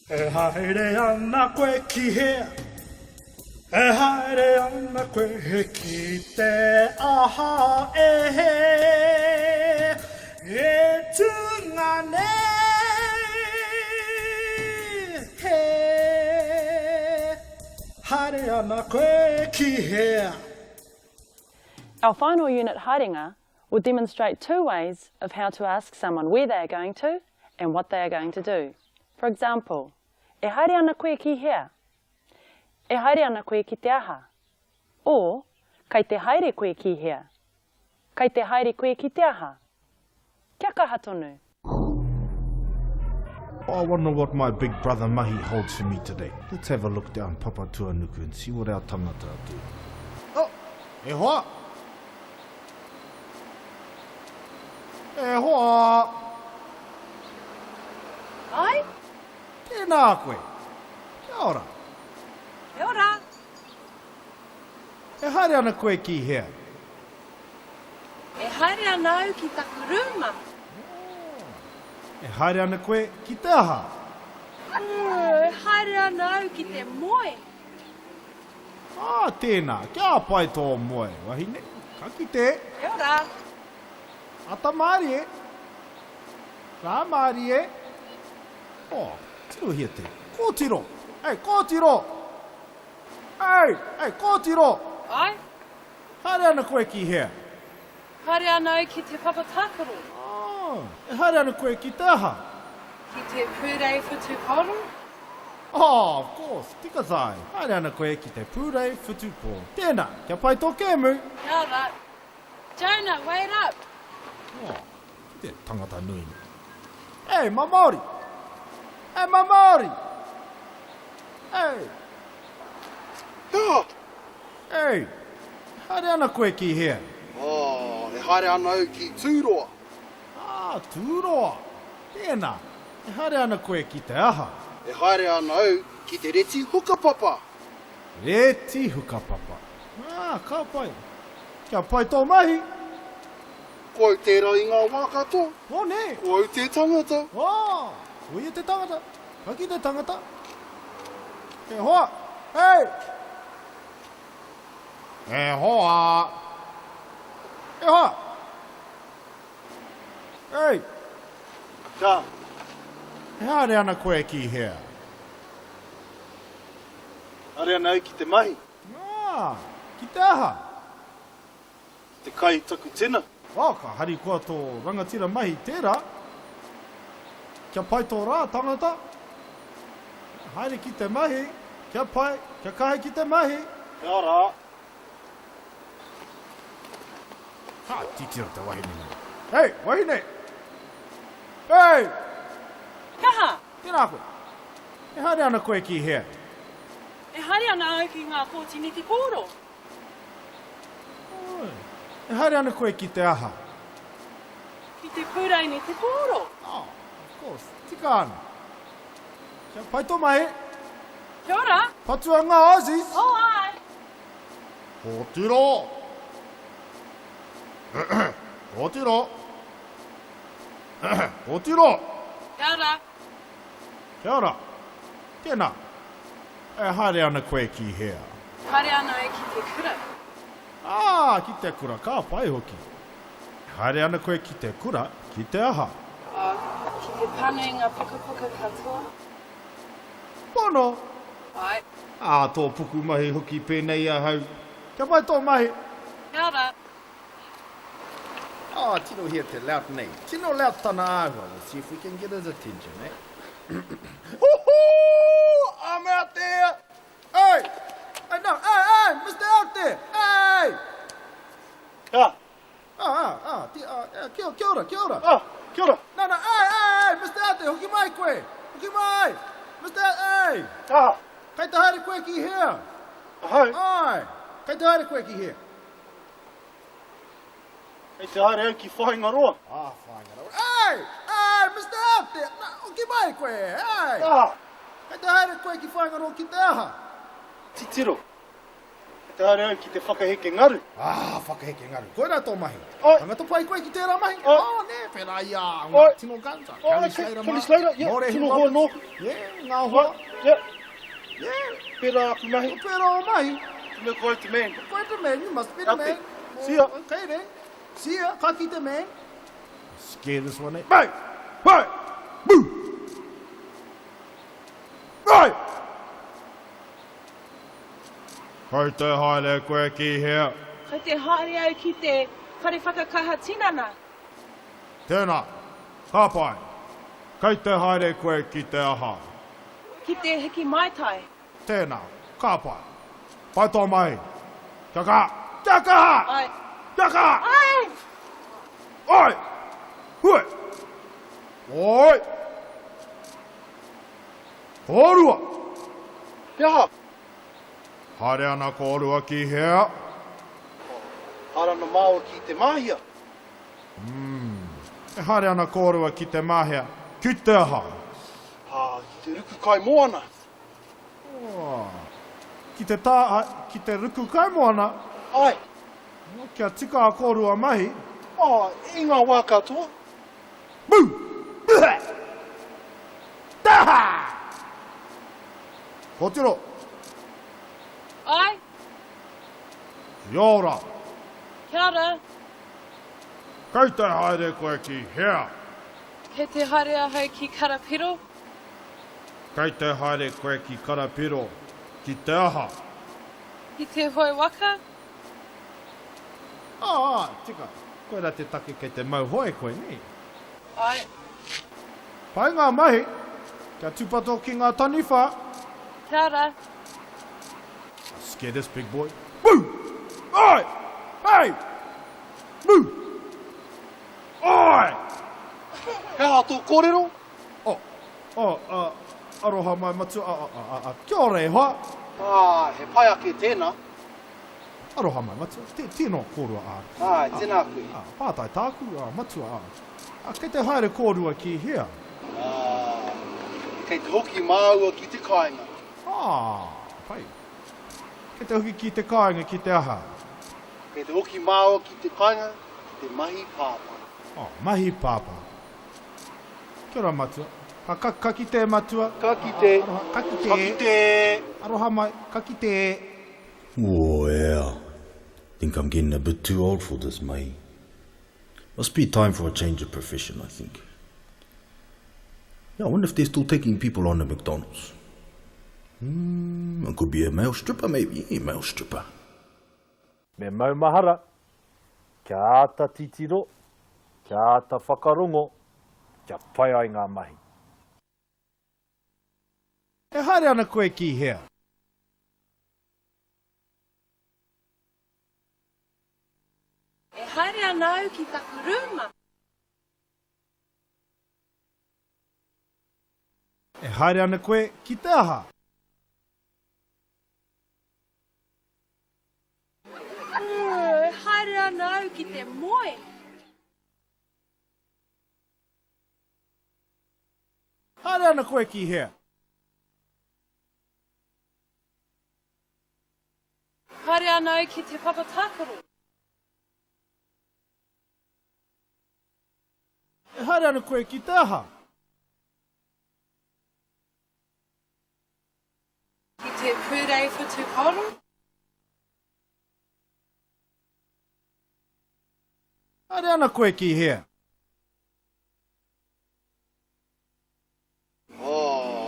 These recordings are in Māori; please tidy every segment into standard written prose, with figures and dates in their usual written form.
E haere ana koe ki hea. E haere ana koe ki te aha e he. E tungane he. Haere ana koe ki hea. Our final unit, Haerenga, will demonstrate two ways of how to ask someone where they are going to and what they are going to do. For example, e haere ana koe ki hea? E haere ana koe ki te aha? Or, kai te haere koe ki hea? Kai te haere koe ki te aha? Kia kaha tonu? I wonder what my big brother Mahi holds for me today. Let's have a look down Papa Tuanuku and see what our tangata do. Oh, e hoa! E hoa! Ai? Tēnā koe! Kia ora! Kia ora. E haere ana koe ki hea? E haere ana au ki taku rūma. E haere ana koe ki te aha? E haere ana au ki te moe. Ah, tēnā, kia pai tō moe, wahine. Ka ki te, Kia ora. ata maari e. Rā maari e. Oh, tiro hia te. Kōtiro. Ei, kōtiro. Ei, kōtiro. Ai? Haere ana koe ki hea? Haere ana au ki te papatakaro. Oh, e haere ana koe ki te aha? Ki te pūrei whutu koro. Oh, of course, tika sai. Haere ana koe ki te pūrei whutupo. Tēnā, kia pai tō kēmu. Kia ora. Jonah, wait up. Oh, te tangata nui. Ei, Mamaori! Ei, Mamaori! Ei! Ja, Ei! Haere ana koe ki hea? e haere ana au ki tūroa. Ah, tūroa! Tēnā, e haere ana koe ki te aha? E haere ana au ki te reti hukapapa. Reti hukapapa. Ah, ka pai. Kia pai tō mahi. Ko au tērā i ngā wākato. O ne! Ko au te tangata. Oh! Ko ia te tangata. Ka ki te tangata. E hoa! Hei! E hoa! E hoa! Hei! Ka, E haere ana koe ki hea? haere ana au ki te mahi. Ah! Ki te aha? Te kai taku tena. Oh, ka hari kua tō rangatira mahi tērā. Kia pai tō rā tangata. Haere ki te mahi. Kia pai, kia kahe ki te mahi. Kia ora. Ha, titira te wahine. Hei, wahine! Hei! Kaha. Tēnā koe. E haere ana koe ki hea? E haere ana au ki ngā kōtini te koro. Oi. E haere ana koe ki te aha? Ki te pūrei ni te koro. Oh, of course. Tika ana. Kia pai tō mahi. Kia ora. Patua ngā Aussies. O ai. Kōtiro. Kōtiro. Kōtiro. Kia ora. Kia ora. Tēnā. E haere ana koe ki hea? Haere ana au ki te kura. Ah, ki te kura, ka pai hoki. Haere ana koe ki te kura, ki te aha. Ki te panenga pukapuka katoa. Pono. Ai. Ah, tō puku mahi hoki pēnei a hau. Kia pai tō mahi. Kia ora. Oh, tino here te loud nei. Tino loud tana ahua. Let's see if we can get his attention, eh? Woohoo! I'm out there! Hey! Hey, no, hey, Mr. Out there! Hey! Ka, Kia ora, kia ora. kia ora. No, hey, Mr. Out there, hoki mai koe. Hoki mai. Mr. Hey! Ka, Kai te haere koe ki hea. ahau. Ai! Kai te haere koe ki hea. Hei te haere au ki whainga roa. Ah, whaingara. Hey! Hey, Mr. Out there! No, hoki mai koe, hey! Ka, Kai te haere koe ki whaingaro ki te aha. titiro. Te haere ki te whakaheke ngaru. Ah, whakaheke ngaru. Koe rā tō mahi. Oi. Tangata pai koe ki tērā mahi. Oi. Oh, ne, pērā ia. Oi. Tino ganta. Oi, Kelly Slater, yeah. More Tino he hoa no. Yeah, ngā hoa. Yeah. Yeah. Pera aku nahi. Pērā o mahi. Tino koe te man. Koe te man, you must be the Okay. man. See ya. Okay then. See ya, ka ki te man. Scare this one, eh? Bye! Bye! Boo! Bye! Koi te haere koe ki hea. Kei te haere au ki te whare whakakaha tinana. Tēnā, ka pai. Kei te haere koe ki te aha. Ki te hiki maitai. Tēnā, ka pai. Pai tō mai. Kia kaha. Kia kaha! Ai. Kia kaha! Ai! Oi! Hui! Oi! Korua! Kia. Haere ana korua ki hea. Arana māua ki te mahia. E haere ana korua ki te mahea. Ki te aha. Ki te ruku kai moana. Ki te ruku kai moana. Ai. Kia tika a korua mahi. I ngā wā katoa. Boo! Blah! Taha! Kotiro. Ai! Kia ora. Kia ora. Kei te haere koe ki hea. Kei te haere ahau ki Karapiro. Kei te haere koe ki Karapiro. Ki te aha. Ki te hoi waka. Tika. Koe rā te take kei te mau hoe koe, nei. Ai. Pai ngā mahi. Kia tupato ki ngā taniwha. Kia ora. Scare this big boy. Boo! Oi! Hey! Boo! Oi! Hea tō kōrero. Aroha mai matu. Kia ora e hoa. He pai ake tēnā. Aroha mai matu. Tēnā kōrua Tēnā koe. Pātai tāku, matu kei te haere kōrua ki hea. Kei te hoki māua ki te kāinga. Pai. Kei te hoki ki te kāinga ki te aha. Kei te hoki māua ki te kāinga, ki te mahi pāpā. Mahi pāpā. Kia ora matua. Ka ki te matua. Ka ki te. Ka ki te. Ka ki te. Aroha mai. Ka ki te. Oh, yeah. Think I'm getting a bit too old for this, mate. Must be time for a change of profession, I think. Yeah, I wonder if they're still taking people on at McDonald's. It could be a male stripper, maybe. A male stripper. Me maumahara, kia ata titiro, kia ata whakarongo, kia pai ai ngā mahi. E haere ana koe ki hea. E haere anau ki taku rūma. E haere ana koe ki te aha. E haere anau ki te moe. Haere ana koe ki hea. Haere anau ki te papatakaro. E haere ana koe ki te aha. Ki te pūrei whutu koro. Haere ana koe ki hea.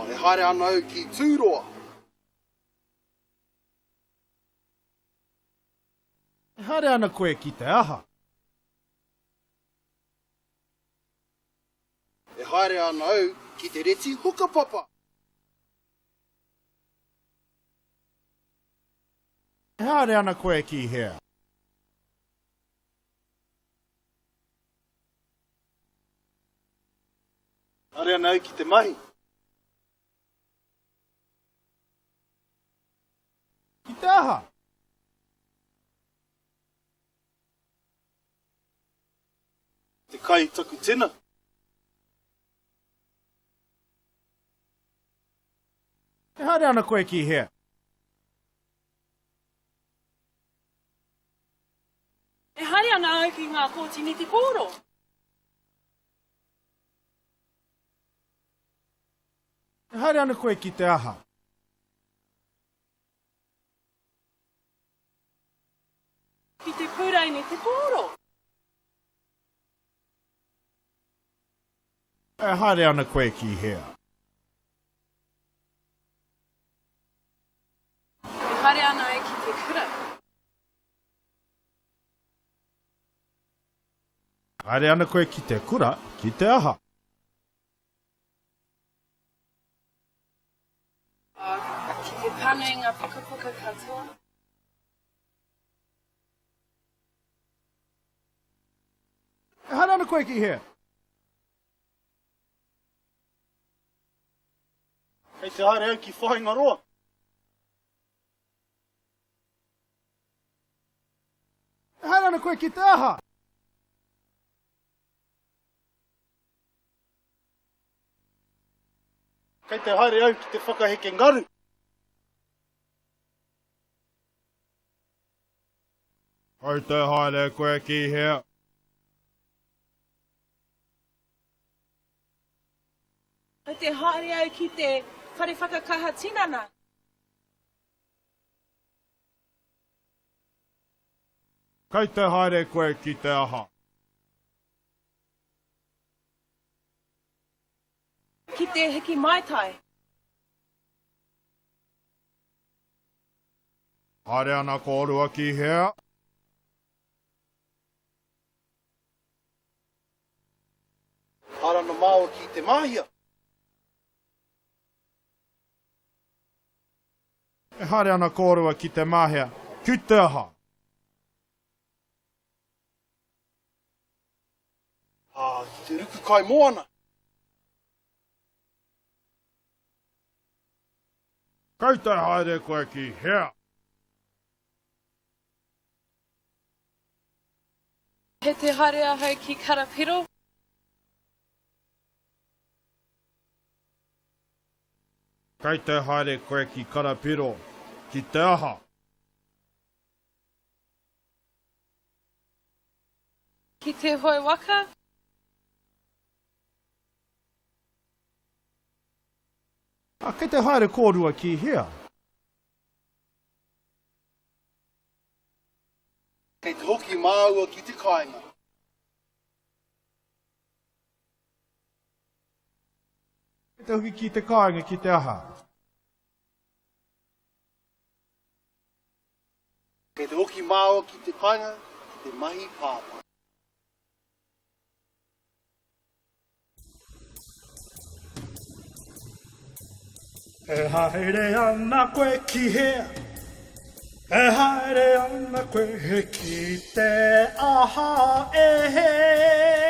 E haere anau ki tūroa. E haere ana koe ki te aha. E haere anau ki te reti hukapapa. E haere ana koe ki hea. Haere anau ki te mahi. Ki te aha. Te kai taku tena. E haere ana koe ki hea. ai ki ngā kōtini te kōro. E haere ana koe ki te aha. Ki te pūraini te kōro. E haere ana koe ki hea. E haere ana e ki te kura. Haere ana koe ki te kura, ki te aha. Ki te pane ngā pukapuka katoa. E haere ana koe ki hea. Kei te haere au ki whainga roa. E haere ana koe ki te aha. Kei te haere au ki te whakaheke ngaru. Hoi te haere koe ki hea. Ai te haere au ki te whare whakakaha tinana. Kei te haere koe ki te aha. Ki te hiki maitai. Haere ana ko orua ki hea. Hara no māua ki te mahia. E haere ana ko orua ki te mahia. Ki te aha. Ki te ruku kai moana. Kei te haere koe ki hea. He te haere ahau ki karapiro. Kei te haere koe ki karapiro. Ki te aha. Ki te hoi waka. Kei te haere ko orua ki hea. Kei te hoki māua ki te kāinga. Kei te hoki ki te kāinga ki te aha. Kei te hoki māua ki te kāinga, ki te mahi pāpā. E haere ana koe ki hea. E haere ana koe ki te aha e he.